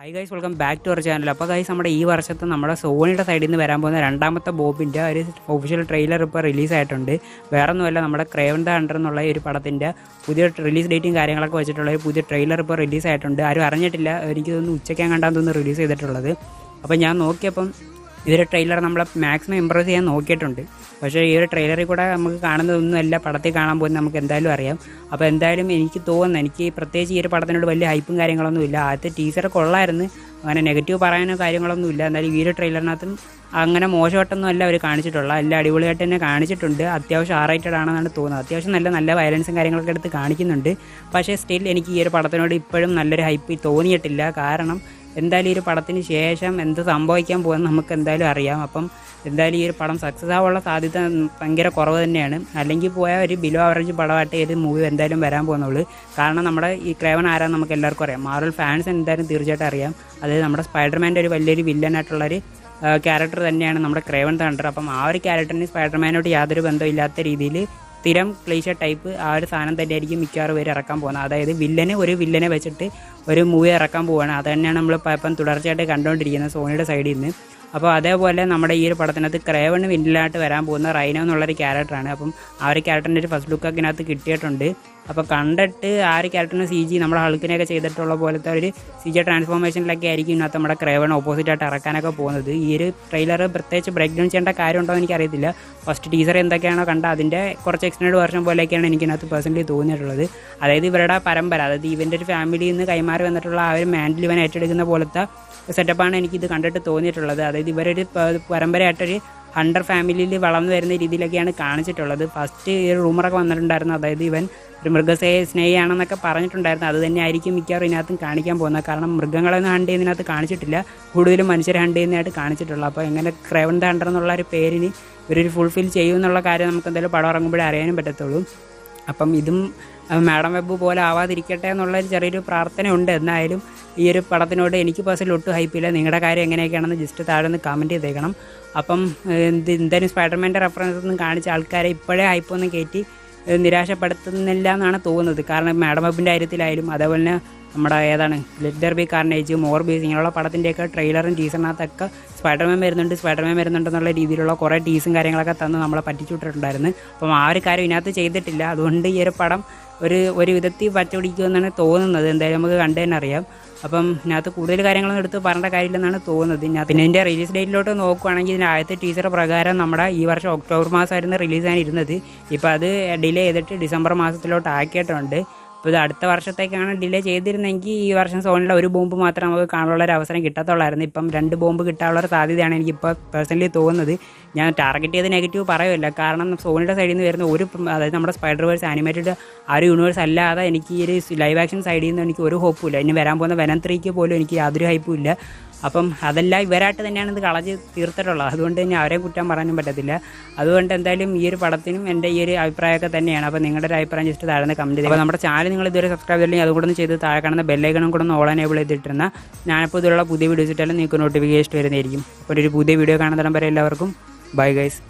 High guys, welcome back to our channel. അപ്പോൾ guys, നമ്മുടെ ഈ വർഷത്തെ നമ്മുടെ സോണിയുടെ സൈഡിൽ നിന്ന് വരാൻ പോകുന്ന രണ്ടാമത്തെ ബോബിൻ്റെ ഒരു ഒഫീഷ്യൽ ട്രെയിലർ ഇപ്പോൾ റിലീസായിട്ടുണ്ട്. വേറെ ഒന്നുമല്ല, നമ്മുടെ ക്രേവൺ ദ ഹണ്ടർ എന്നുള്ള ഒരു പടത്തിൻ്റെ പുതിയ റിലീസ് ഡേറ്റും കാര്യങ്ങളൊക്കെ വെച്ചിട്ടുള്ള ഒരു പുതിയ ട്രെയിലർ ഇപ്പോൾ റിലീസായിട്ടുണ്ട്. ആരും അറിഞ്ഞിട്ടില്ല, എനിക്ക് തോന്നുന്നു ഉച്ചയ്ക്കാൻ കണ്ടാന്ന് തോന്നുന്നു റിലീസ് ചെയ്തിട്ടുള്ളത്. അപ്പോൾ ഞാൻ നോക്കിയപ്പം ഇതൊരു ട്രെയിലർ നമ്മളെ മാക്സിമം ഇമ്പ്രസ് ചെയ്യാൻ നോക്കിയിട്ടുണ്ട്. പക്ഷേ ഈ ഒരു ട്രെയിലറിൽ കൂടെ നമുക്ക് കാണുന്നതൊന്നുമല്ല പടത്തിൽ കാണാൻ പോകുന്നത് നമുക്ക് എന്തായാലും അറിയാം. അപ്പോൾ എന്തായാലും എനിക്ക് തോന്നുന്നു, എനിക്ക് പ്രത്യേകിച്ച് ഈ ഒരു പടത്തിനോട് വലിയ ഹൈപ്പും കാര്യങ്ങളൊന്നുമില്ല. ആദ്യത്തെ ടീസർ കൊള്ളായിരുന്നു, അങ്ങനെ നെഗറ്റീവ് പറയാനോ കാര്യങ്ങളൊന്നുമില്ല. എന്നാലും ഈ ഒരു ട്രെയിലറിനകത്തും അങ്ങനെ മോശമായിട്ടൊന്നും അല്ല അവർ കാണിച്ചിട്ടുള്ള, എല്ലാം അടിപൊളിയായിട്ട് തന്നെ കാണിച്ചിട്ടുണ്ട്. അത്യാവശ്യം R-rated ആണെന്നാണ് തോന്നുന്നത്. അത്യാവശ്യം നല്ല വയലൻസും കാര്യങ്ങളൊക്കെ എടുത്ത് കാണിക്കുന്നുണ്ട്. പക്ഷേ സ്റ്റിൽ എനിക്ക് ഈ ഒരു പടത്തിനോട് ഇപ്പോഴും നല്ലൊരു ഹൈപ്പ് തോന്നിയിട്ടില്ല. കാരണം എന്തായാലും ഈ ഒരു പടത്തിന് ശേഷം എന്ത് സംഭവിക്കാൻ പോകുമെന്ന് നമുക്ക് എന്തായാലും അറിയാം. അപ്പം എന്തായാലും ഈ ഒരു പടം സക്സസ് ആവാനുള്ള സാധ്യത ഭയങ്കര കുറവ് തന്നെയാണ്. അല്ലെങ്കിൽ പോയാൽ ഒരു ബിലോ ആവറേജ് പടമായിട്ട് ഒരു മൂവി എന്തായാലും വരാൻ പോകുന്നുള്ളൂ. കാരണം നമ്മുടെ ഈ ക്രേവൺ ആരാന്ന് നമുക്ക് എല്ലാവർക്കും അറിയാം. മാർവൽ ഫാൻസ് എന്തായാലും തീർച്ചയായിട്ടും അറിയാം. അതായത് നമ്മുടെ സ്പൈഡർമാൻ്റെ ഒരു വലിയൊരു വില്ലനായിട്ടുള്ളൊരു ക്യാരക്ടർ തന്നെയാണ് നമ്മുടെ ക്രേവൺ ദ ഹണ്ടർ. അപ്പം ആ ഒരു ക്യാരക്ടറിന് സ്പൈഡർമാനോട് യാതൊരു ബന്ധമില്ലാത്ത രീതിയിൽ സ്ഥിരം ക്ലീഷ ടൈപ്പ് ആ ഒരു സാധനം തന്നെയായിരിക്കും മിക്കവാറും പേര് ഇറക്കാൻ പോകുന്നത്. അതായത് ഒരു വില്ലനെ വെച്ചിട്ട് ഒരു മൂവി ഇറക്കാൻ പോവുകയാണ്. അത് തന്നെയാണ് നമ്മൾ ഇപ്പം തുടർച്ചയായിട്ട് കണ്ടുകൊണ്ടിരിക്കുന്നത് സോണിയുടെ സൈഡിൽ നിന്ന്. അപ്പോൾ അതേപോലെ നമ്മുടെ ഈ ഒരു പടത്തിനകത്ത് ക്രേവണ് വില്ലനായിട്ട് വരാൻ പോകുന്ന റൈനോ എന്നുള്ളൊരു ക്യാരക്ടറാണ്. അപ്പം ആ ഒരു ക്യാരക്ടറിൻ്റെ ഒരു ഫസ്റ്റ് ലുക്ക് അതിനകത്ത് കിട്ടിയിട്ടുണ്ട്. അപ്പോൾ കണ്ടിട്ട് ആ ഒരു ക്യാരക്ടറിന് CG നമ്മുടെ ഹൾക്കിനെയൊക്കെ ചെയ്തിട്ടുള്ള പോലത്തെ ഒരു CG ട്രാൻസ്ഫോർമേഷനിലൊക്കെ ആയിരിക്കും ഇതിനകത്ത് നമ്മുടെ ക്രേവൺ ഓപ്പോസിറ്റായിട്ട് ഇറക്കാനൊക്കെ പോകുന്നത്. ഈ ഒരു ട്രെയിലർ പ്രത്യേകിച്ച് ബ്രേക്ക് ഡൗൺ ചെയ്യേണ്ട കാര്യമുണ്ടോ എന്ന് എനിക്കറിയത്തില്ല. ഫസ്റ്റ് ടീസർ എന്തൊക്കെയാണോ കണ്ട അതിൻ്റെ കുറച്ച് എക്സ്റ്റൻഡ് വേർഷൻ പോലെയൊക്കെയാണ് എനിക്കതിനകത്ത് പേഴ്സണലി തോന്നിയിട്ടുള്ളത്. അതായത് ഇവരുടെ പരമ്പര, അതായത് ഇവൻ്റെ ഒരു ഫാമിലിയിൽ നിന്ന് കൈമാറി വന്നിട്ടുള്ള ആ ഒരു മാൻഡിൽ ഇവൻ ഏറ്റെടുക്കുന്ന പോലത്തെ സെറ്റപ്പാണ് എനിക്കിത് കണ്ടിട്ട് തോന്നിയിട്ടുള്ളത്. അതായത് ഇവരൊരു പരമ്പരയായിട്ടൊരു ഹണ്ടർ ഫാമിലിയിൽ വളർന്നു വരുന്ന രീതിയിലൊക്കെയാണ് കാണിച്ചിട്ടുള്ളത്. ഫസ്റ്റ് ഈ റൂമറൊക്കെ വന്നിട്ടുണ്ടായിരുന്നു, അതായത് ഇവൻ ഒരു സ്നേഹിയാണെന്നൊക്കെ പറഞ്ഞിട്ടുണ്ടായിരുന്നു. അത് തന്നെ ആയിരിക്കും മിക്കവാറും ഇതിനകത്തും കാണിക്കാൻ പോകുന്നത്. കാരണം മൃഗങ്ങളൊന്നും ഹണ്ട് ചെയ്യുന്നതിനകത്ത് കാണിച്ചിട്ടില്ല, കൂടുതലും മനുഷ്യരെ ഹണ്ട് ചെയ്യുന്നതായിട്ട് കാണിച്ചിട്ടുള്ളൂ. അപ്പോൾ എങ്ങനെ ക്രേവൺ ദ ഹണ്ടർ എന്നുള്ള ഒരു പേരിന് ഇവരൊരു ഫുൾഫിൽ ചെയ്യുമെന്നുള്ള കാര്യം നമുക്ക് എന്തായാലും പടം ഇറങ്ങുമ്പോഴേ അറിയാനും പറ്റത്തുള്ളൂ. അപ്പം ഇതും മാഡം വെബ് പോലെ ആവാതിരിക്കട്ടെ എന്നുള്ളൊരു ചെറിയൊരു പ്രാർത്ഥനയുണ്ട്. എന്നായാലും ഈ ഒരു പടത്തിനോട് എനിക്ക് പേഴ്സണലി ഒട്ടും ഹൈപ്പില്ല. നിങ്ങളുടെ കാര്യം എങ്ങനെയൊക്കെയാണെന്ന് ജസ്റ്റ് താഴെ ഒന്ന് കമൻറ്റ് ചെയ്തേക്കണം. അപ്പം എന്തായാലും സ്പൈഡർമാൻ്റെ റെഫറൻസ് ഒന്നും കാണിച്ച ആൾക്കാരെ ഇപ്പോഴേ ഹൈപ്പൊന്നും കയറ്റി നിരാശപ്പെടുത്തുന്നില്ല എന്നാണ് തോന്നുന്നത്. കാരണം മാഡം വെബിൻ്റെ കാര്യത്തിലായാലും അതേപോലെ തന്നെ നമ്മുടെ ലെറ്റ് ദെർ ബി കാർണേജ്, മോർബീസ് ഇങ്ങനെയുള്ള പടത്തിൻ്റെയൊക്കെ ട്രെയിലറും ടീസറിനകത്തൊക്കെ സ്പൈഡർമാൻ വരുന്നുണ്ടെന്നുള്ള രീതിയിലുള്ള കുറേ ടീസും കാര്യങ്ങളൊക്കെ തന്ന് നമ്മളെ പറ്റിച്ചുവിട്ടിട്ടുണ്ടായിരുന്നു. അപ്പം ആ ഒരു കാര്യം ഇതിനകത്ത് ചെയ്തിട്ടില്ല. അതുകൊണ്ട് ഈ ഒരു പടം ഒരു വിധത്തിൽ പറ്റുപിടിക്കുമെന്നാണ് തോന്നുന്നത്. എന്തായാലും നമുക്ക് കണ്ടു തന്നെ അറിയാം. അപ്പം ഇതിനകത്ത് കൂടുതൽ കാര്യങ്ങളൊന്നും എടുത്ത് പറയേണ്ട കാര്യമില്ലെന്നാണ് തോന്നുന്നത്. പിന്നെ ഇതിൻ്റെ റിലീസ് ഡേറ്റിലോട്ട് നോക്കുകയാണെങ്കിൽ ഇതിൻ്റെ ആദ്യത്തെ ടീസർ പ്രകാരം നമ്മുടെ ഈ വർഷം ഒക്ടോബർ മാസമായിരുന്നു റിലീസായിരുന്നത്. ഇപ്പോൾ അത് ഡിലേ ചെയ്തിട്ട് ഡിസംബർ മാസത്തിലോട്ട് ആക്കിയിട്ടുണ്ട്. അപ്പോൾ ഇത് അടുത്ത വർഷത്തേക്കാണ് ഡിലേ ചെയ്തിരുന്നെങ്കിൽ ഈ വർഷം സോണിലെ ഒരു ബോംബ് മാത്രം നമുക്ക് കാണാനുള്ള ഒരു അവസരം കിട്ടത്തുള്ളായിരുന്നു. ഇപ്പം 2 ബോംബ് കിട്ടാനുള്ള സാധ്യതയാണ് എനിക്കിപ്പോൾ പേഴ്സണലി തോന്നുന്നത്. ഞാൻ ടാർഗറ്റ് ചെയ്ത് നെഗറ്റീവ് പറയുമല്ല, കാരണം സോണിയുടെ സൈഡിൽ നിന്ന് വരുന്ന അതായത് നമ്മുടെ സ്പൈഡർവേഴ്സ് ആനിമേറ്റഡ് ആ ഒരു യൂണിവേഴ്സ് അല്ലാതെ എനിക്ക് ഈ ഒരു ലൈവ് ആക്ഷൻ സൈഡിൽ നിന്ന് എനിക്ക് ഒരു ഹോപ്പും ഇല്ല. ഇനി വരാൻ പോകുന്ന വെനം 3 പോലും എനിക്ക് യാതൊരു ഹൈപ്പും ഇല്ല. അപ്പം അതെല്ലാം ഇവരായിട്ട് തന്നെയാണ് ഇത് കളഞ്ഞ് തീർത്തിട്ടുള്ളത്. അതുകൊണ്ട് തന്നെ അവരെ കുറ്റം പറയാനും പറ്റത്തില്ല. അതുകൊണ്ട് എന്തായാലും ഈ ഒരു പടത്തിനും എൻ്റെ ഈ ഒരു അഭിപ്രായമൊക്കെ തന്നെയാണ്. അപ്പോൾ നിങ്ങളുടെ ഒരു അഭിപ്രായം ജസ്റ്റ് താഴെ കമൻറ്റ് ചെയ്യുക. അപ്പോൾ നമ്മുടെ ചാനൽ നിങ്ങൾ ഇതുവരെ സബ്സ്ക്രൈബ് ചെയ്തില്ലെങ്കിൽ അതുകൂടെ ഒന്ന് ചെയ്ത് താഴെ കാണുന്ന ബെല്ലൈക്കണും കൂടെ ഒന്ന് ഓൾ എനേബിൾ ചെയ്തിട്ടിരുന്ന ഞാനിപ്പോൾ ഇതിലുള്ള പുതിയ വീഡിയോസ് ഇട്ടാലും നിങ്ങൾക്ക് നോട്ടിഫിക്കേഷൻ വരുന്നതായിരിക്കും. അപ്പോൾ ഒരു പുതിയ വീഡിയോ കാണുന്നിടം വരെ എല്ലാവർക്കും ബൈ ഗൈസ്.